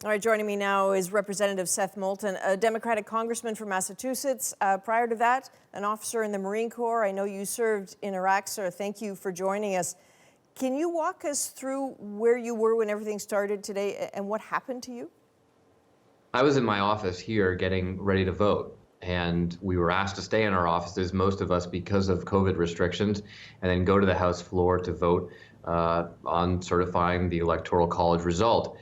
All right, joining me now is Representative Seth Moulton, a Democratic congressman from Massachusetts. Prior to that, an officer in the Marine Corps. I know you served in Iraq, sir. Thank you for joining us. Can you walk us through where you were when everything started today and what happened to you? I was in my office here getting ready to vote, and we were asked to stay in our offices, most of us because of COVID restrictions, and then go to the House floor to vote on certifying the Electoral College result.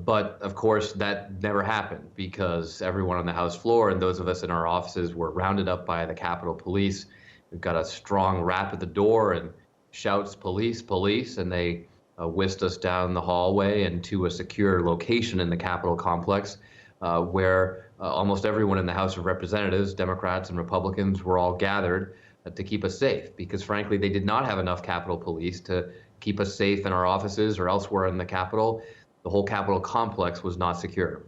But of course, that never happened because everyone on the House floor and those of us in our offices were rounded up by the Capitol Police. We've got a strong rap at the door and shouts, "Police, police," and they whisked us down the hallway and to a secure location in the Capitol complex where almost everyone in the House of Representatives, Democrats and Republicans, were all gathered to keep us safe because, frankly, they did not have enough Capitol Police to keep us safe in our offices or elsewhere in the Capitol. The whole Capitol complex was not secure.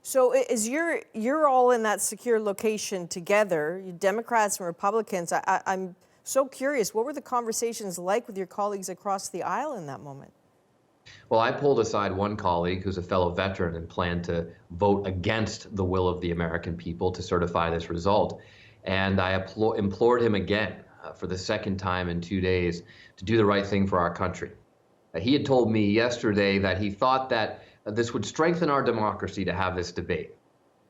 So as you're all in that secure location together, you Democrats and Republicans, I'm so curious, what were the conversations like with your colleagues across the aisle in that moment? Well, I pulled aside one colleague who's a fellow veteran and planned to vote against the will of the American people to certify this result. And I implored him again for the second time in 2 days to do the right thing for our country. He had told me yesterday that he thought that this would strengthen our democracy to have this debate.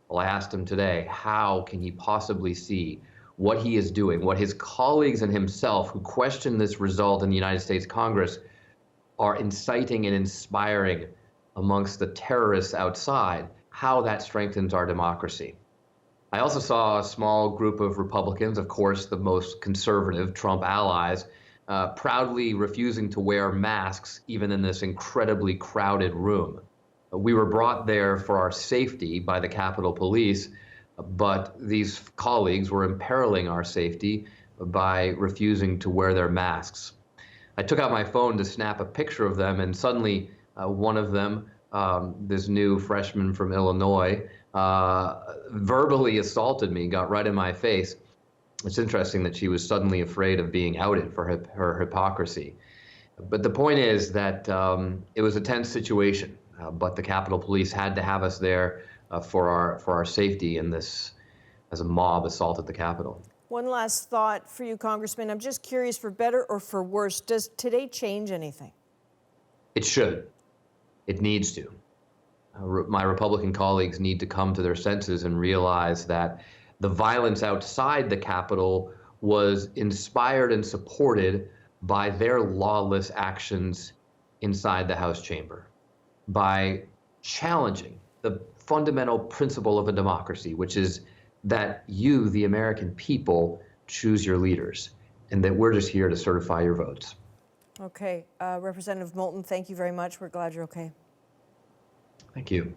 Well, I asked him today, how can he possibly see what he is doing, what his colleagues and himself who question this result in the United States Congress are inciting and inspiring amongst the terrorists outside, how that strengthens our democracy. I also saw a small group of Republicans, of course, the most conservative Trump allies, proudly refusing to wear masks even in this incredibly crowded room. We were brought there for our safety by the Capitol Police, but these colleagues were imperiling our safety by refusing to wear their masks. I took out my phone to snap a picture of them, and suddenly one of them, this new freshman from Illinois, verbally assaulted me, got right in my face. It's interesting that she was suddenly afraid of being outed for her hypocrisy. But the point is that it was a tense situation, but the Capitol Police had to have us there for our safety in this, as a mob assaulted the Capitol. One last thought for you, Congressman. I'm just curious, for better or for worse, does today change anything? It should. It needs to. My Republican colleagues need to come to their senses and realize that the violence outside the Capitol was inspired and supported by their lawless actions inside the House chamber, by challenging the fundamental principle of a democracy, which is that you, the American people, choose your leaders, and that we're just here to certify your votes. Okay. Representative Moulton, thank you very much. We're glad you're okay. Thank you.